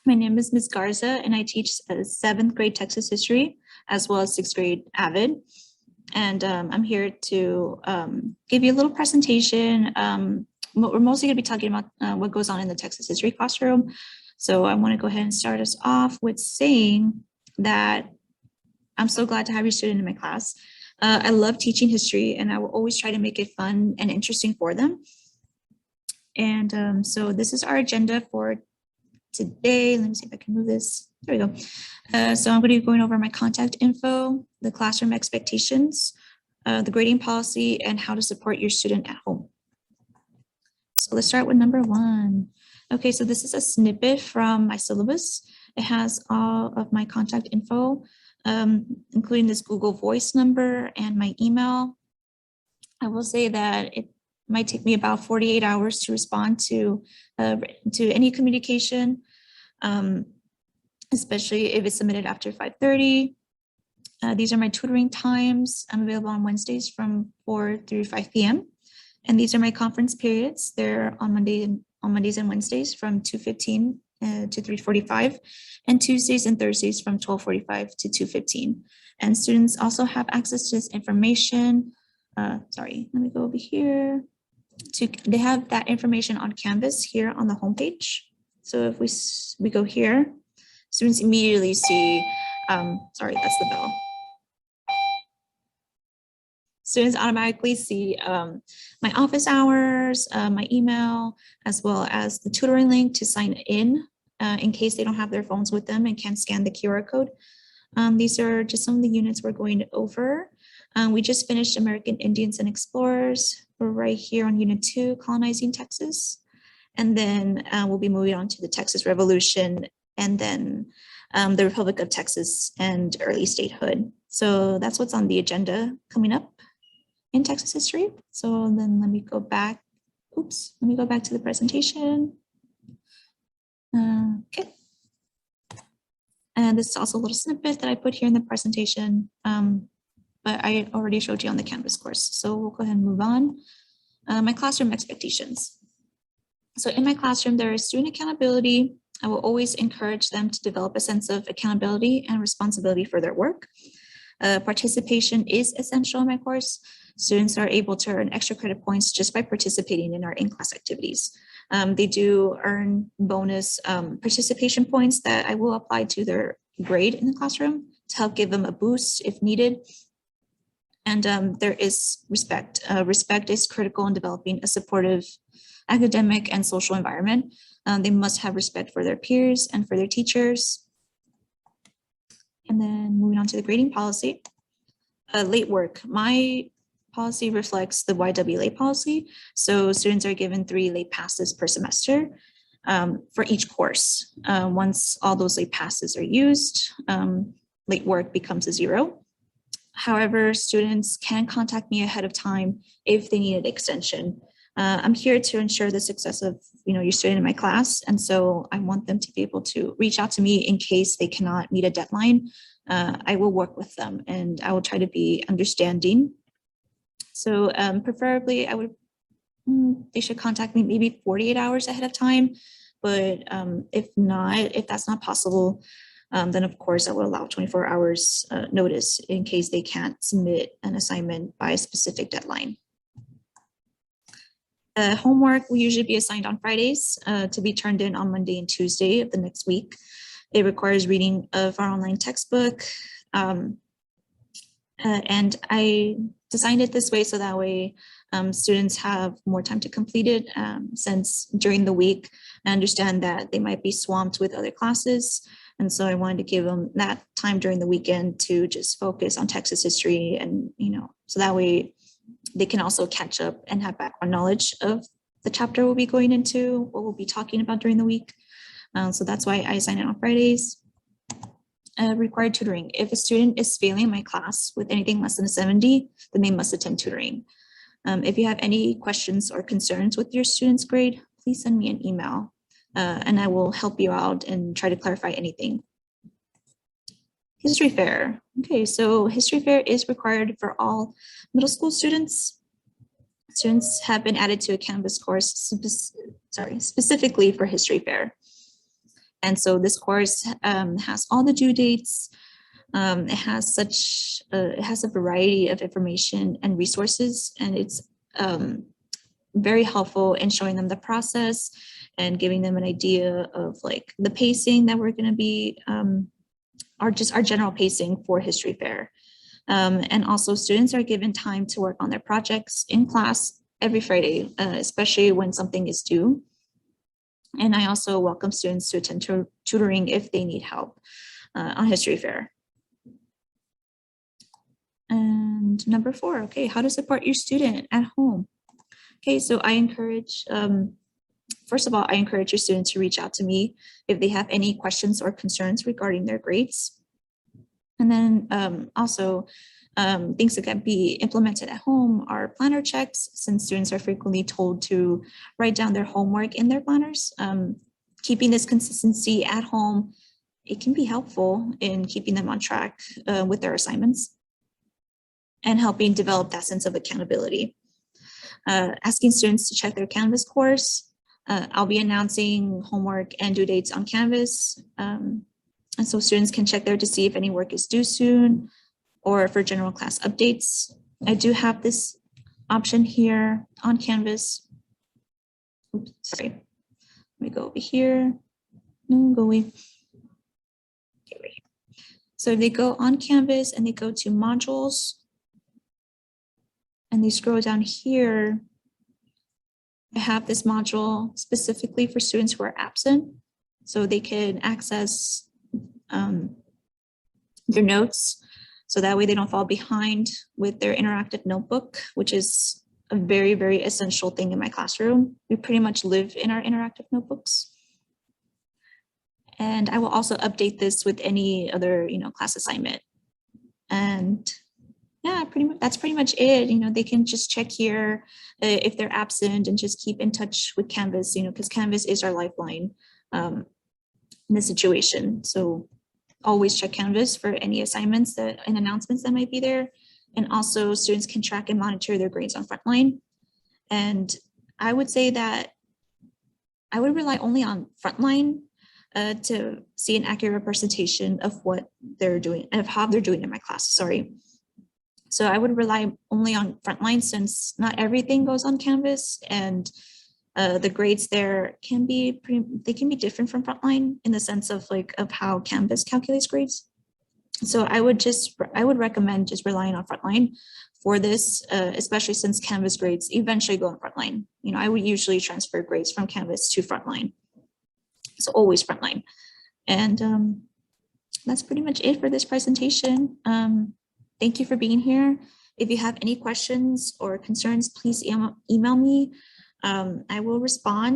My name is Ms. Garza, and I teach 7th grade Texas history as well as 6th grade Avid. And I'm here to give you a little presentation. We're mostly going to be talking about what goes on in the Texas history classroom. So I want to go ahead and start us off with saying that I'm so glad to have your student in my class. I love teaching history, and I will always try to make it fun and interesting for them. And so this is our agenda for today. Let me see if I can move this. There we go. So I'm going to be going over my contact info, the classroom expectations, the grading policy, and how to support your student at home. So let's start with number 1. Okay, so this is a snippet from my syllabus. It has all of my contact info, including this Google Voice number and my email. I will say that it might take me about 48 hours to respond to any communication, especially if it's submitted after 5:30. These are my tutoring times. I'm available on Wednesdays from 4 through 5 p.m. And these are my conference periods. They're on Mondays and Wednesdays from 2:15 to 3:45, and Tuesdays and Thursdays from 12:45 to 2:15. And students also have access to this information. Sorry, let me go over here. They have that information on Canvas here on the homepage. So if we go here, students immediately see, sorry, that's the bell. Students automatically see my office hours, my email, as well as the tutoring link to sign in case they don't have their phones with them and can't scan the QR code. These are just some of the units we're going over. We just finished American Indians and Explorers. We're right here on Unit 2, Colonizing Texas. And then we'll be moving on to the Texas Revolution, and then the Republic of Texas and early statehood. So that's what's on the agenda coming up in Texas history. So then let me go back. Oops, let me go back to the presentation. Okay. And this is also a little snippet that I put here in the presentation, but I already showed you on the Canvas course. So we'll go ahead and move on. My classroom expectations. So in my classroom, there is student accountability. I will always encourage them to develop a sense of accountability and responsibility for their work. Participation is essential in my course. Students are able to earn extra credit points just by participating in our in-class activities. They do earn bonus participation points that I will apply to their grade in the classroom to help give them a boost if needed. And there is respect. Respect is critical in developing a supportive academic and social environment. They must have respect for their peers and for their teachers. And then moving on to the grading policy. Late work. My policy reflects the YW late policy. So students are given 3 late passes per semester for each course. Once all those late passes are used, late work becomes a 0. However, students can contact me ahead of time if they need an extension. I'm here to ensure the success of your student in my class, and so I want them to be able to reach out to me in case they cannot meet a deadline. I will work with them, and I will try to be understanding. So preferably, they should contact me maybe 48 hours ahead of time. But if that's not possible, then of course I will allow 24 hours notice in case they can't submit an assignment by a specific deadline. Homework will usually be assigned on Fridays to be turned in on Monday and Tuesday of the next week. It requires reading of our online textbook. And I designed it this way so that way students have more time to complete it, since during the week, I understand that they might be swamped with other classes. And so I wanted to give them that time during the weekend to just focus on Texas history, and so that way they can also catch up and have background knowledge of the chapter we'll be going into, what we'll be talking about during the week. So that's why I assign it on Fridays. Required tutoring. If a student is failing my class with anything less than a 70, then they must attend tutoring. If you have any questions or concerns with your student's grade, please send me an email and I will help you out and try to clarify anything. History fair. Okay, so history fair is required for all middle school students. Students have been added to a Canvas course specifically for history fair. And so this course has all the due dates. It has it has a variety of information and resources, and it's very helpful in showing them the process and giving them an idea of like the pacing that we're going to be, our general pacing for history fair. And also students are given time to work on their projects in class every Friday, especially when something is due. And I also welcome students to attend tutoring if they need help on history fair. And number 4, okay, how to support your student at home. Okay, so I encourage, first of all, I encourage your students to reach out to me if they have any questions or concerns regarding their grades. And then also things that can be implemented at home are planner checks, since students are frequently told to write down their homework in their planners. Keeping this consistency at home, it can be helpful in keeping them on track with their assignments and helping develop that sense of accountability. Asking students to check their Canvas course. I'll be announcing homework and due dates on Canvas. And so students can check there to see if any work is due soon or for general class updates. I do have this option here on Canvas. Oops, sorry. Let me go over here. No, go away. Okay, right here. So if they go on Canvas and they go to modules and they scroll down here, I have this module specifically for students who are absent, so they can access their notes, so that way they don't fall behind with their interactive notebook, which is a very, very essential thing in my classroom. We pretty much live in our interactive notebooks. And I will also update this with any other, class assignment. And yeah, that's pretty much it. They can just check here if they're absent and just keep in touch with Canvas, because Canvas is our lifeline in this situation. So always check Canvas for any assignments and announcements that might be there. And also students can track and monitor their grades on Frontline. And I would say that I would rely only on Frontline to see an accurate representation of what they're doing and of how they're doing in my class, sorry. So I would rely only on Frontline, since not everything goes on Canvas, and the grades there can be different from Frontline in the sense of how Canvas calculates grades. So I would recommend just relying on Frontline for this, especially since Canvas grades eventually go on Frontline. I would usually transfer grades from Canvas to Frontline. So always Frontline. And that's pretty much it for this presentation. Thank you for being here. If you have any questions or concerns, please email me. I will respond.